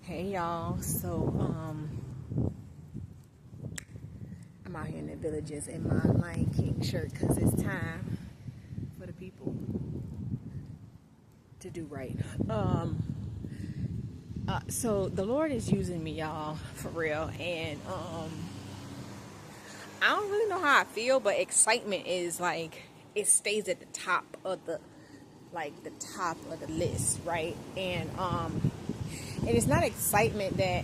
Hey y'all, so I'm out here in the villages in my Lion King shirt because it's time for the people to do right. So the Lord is using me, y'all, for real, and I don't really know how I feel, but excitement is like it stays at the top of the list, right? And it's not excitement that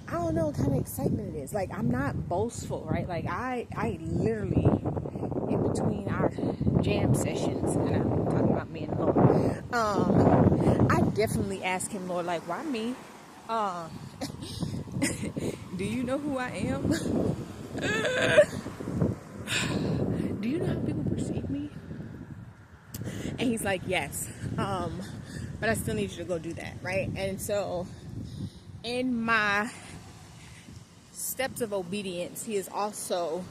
I don't know what kind of excitement it is. Like, I'm not boastful, right? Like, I literally, in between our jam sessions, and I'm talking about me and the Lord, I definitely ask him, Lord, like, why me? Do you know who I am? Do you know how people perceive me? And he's like, yes. But I still need you to go do that, right? And so, in my steps of obedience, he is also,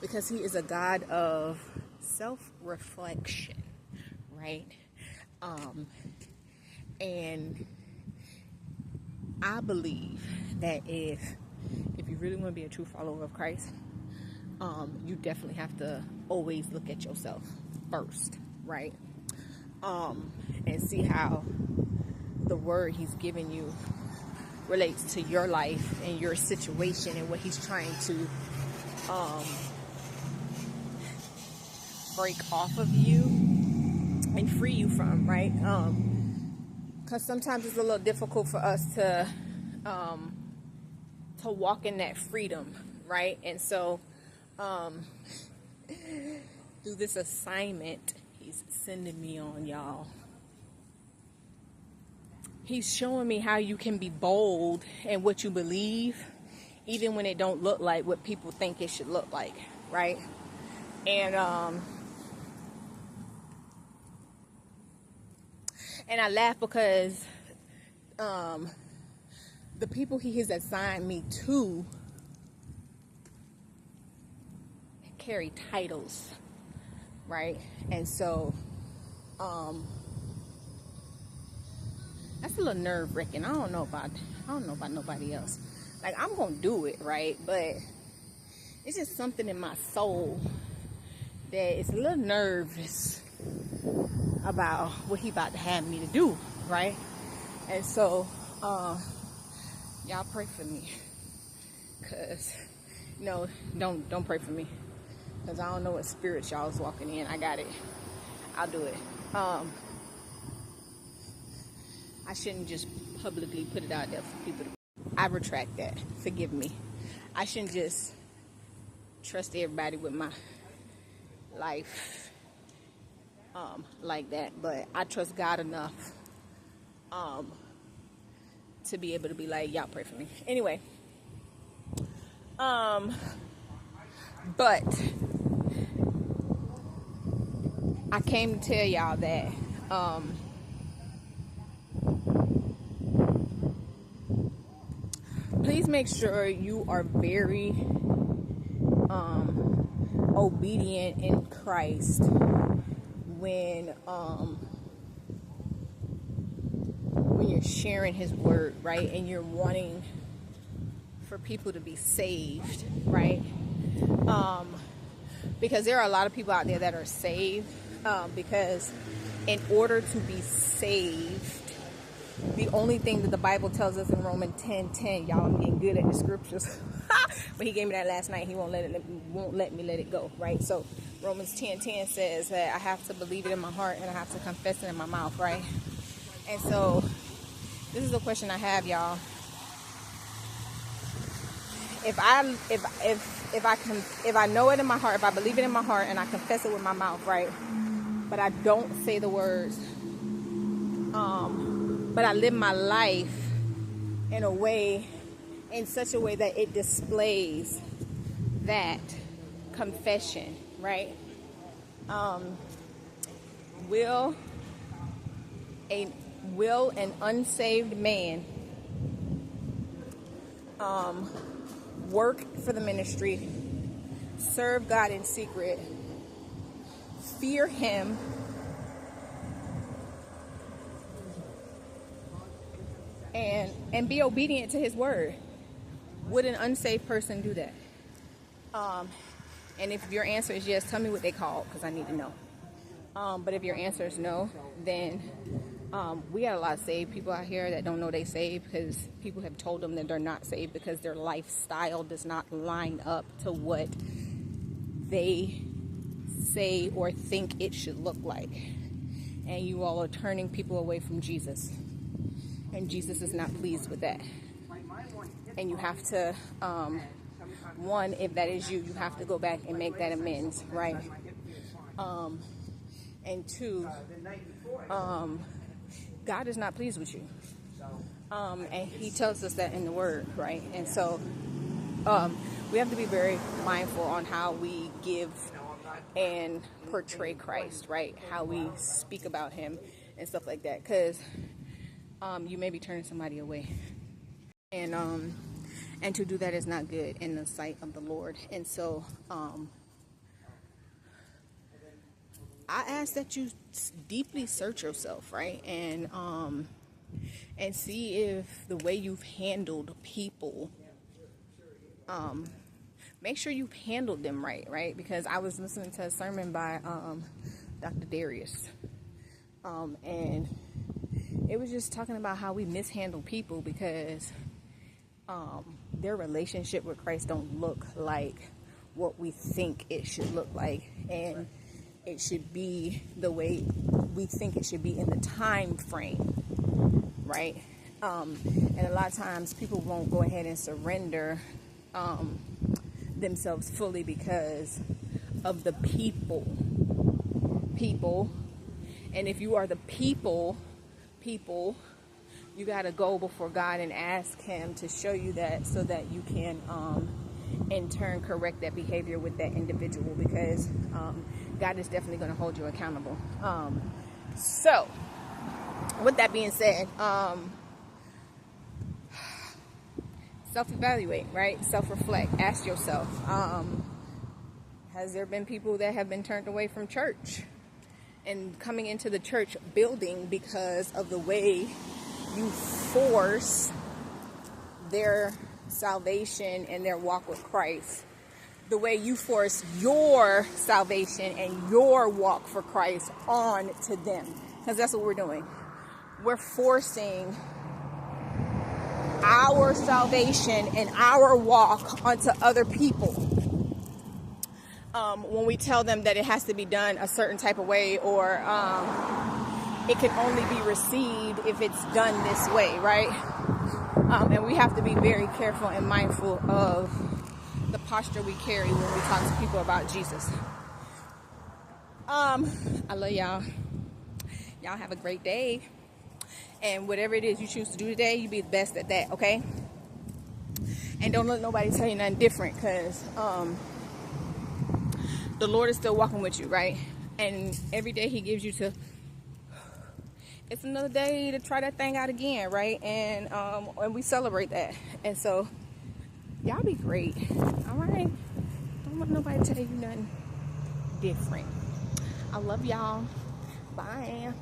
because he is a God of self-reflection, right? And I believe that if you really want to be a true follower of Christ, you definitely have to always look at yourself first, right? And see how the word he's given you relates to your life and your situation and what he's trying to break off of you and free you from, right? Because sometimes it's a little difficult for us to walk in that freedom, right? And so through this assignment he's sending me on, y'all, he's showing me how you can be bold in what you believe, even when it don't look like what people think it should look like, right? And I laugh because the people he has assigned me to carry titles, right? And so that's a little nerve-wracking. I don't know about nobody else. Like, I'm gonna do it, right? But it's just something in my soul that is a little nervous about what he about to have me to do, right? And so y'all pray for me, because don't pray for me, because I don't know what spirit y'all is walking in. I got it. I'll do it. I shouldn't just publicly put it out there for people to. I retract that. Forgive me. I shouldn't just trust everybody with my life like that. But I trust God enough to be able to be like, y'all pray for me. Anyway. But I came to tell y'all that please make sure you are very obedient in Christ when you're sharing his word, right? And you're wanting for people to be saved, right? Because there are a lot of people out there that are saved, because in order to be saved, the only thing that the Bible tells us in Romans 10:10, y'all, I'm getting good at the scriptures, but he gave me that last night. He won't let me let it go, right? So Romans 10:10 says that I have to believe it in my heart and I have to confess it in my mouth, right? And so this is the question I have, y'all. If I know it in my heart, if I believe it in my heart and I confess it with my mouth, right? But I don't say the words, but I live my life in such a way that it displays that confession, right? Will an unsaved man work for the ministry, serve God in secret, fear him, and be obedient to his word. Would an unsaved person do that? And if your answer is yes, tell me what they call, because I need to know. But if your answer is no, then we got a lot of saved people out here that don't know they saved because people have told them that they're not saved because their lifestyle does not line up to what they say or think it should look like. And you all are turning people away from Jesus. And Jesus is not pleased with that. And you have to, one, if that is you, you have to go back and make that amends, right? And two, God is not pleased with you. And he tells us that in the word, right? And so we have to be very mindful on how we give and portray Christ, right? How we speak about him and stuff like that. Because you may be turning somebody away. And to do that is not good in the sight of the Lord. And so I ask that you deeply search yourself, right? And see if the way you've handled people, make sure you've handled them right? Because I was listening to a sermon by Dr. Darius, and it was just talking about how we mishandle people because their relationship with Christ don't look like what we think it should look like, and it should be the way we think it should be in the time frame, right? And a lot of times people won't go ahead and surrender themselves fully because of the people. And if you are the people, you got to go before God and ask him to show you that so that you can in turn correct that behavior with that individual, because God is definitely going to hold you accountable. So with that being said, self-evaluate, right? Self-reflect. Ask yourself, has there been people that have been turned away from church and coming into the church building because of the way you force their salvation and their walk with Christ, the way you force your salvation and your walk for Christ on to them? Because that's what we're doing. We're forcing our salvation and our walk onto other people. When we tell them that it has to be done a certain type of way, or it can only be received if it's done this way, right? And we have to be very careful and mindful of the posture we carry when we talk to people about Jesus. I love y'all. Y'all have a great day. And whatever it is you choose to do today, you be the best at that, okay? And don't let nobody tell you nothing different, because the Lord is still walking with you, right? And every day he gives you to, it's another day to try that thing out again, right? And we celebrate that. And so y'all be great, all right? Don't let nobody tell you nothing different. I love y'all. Bye.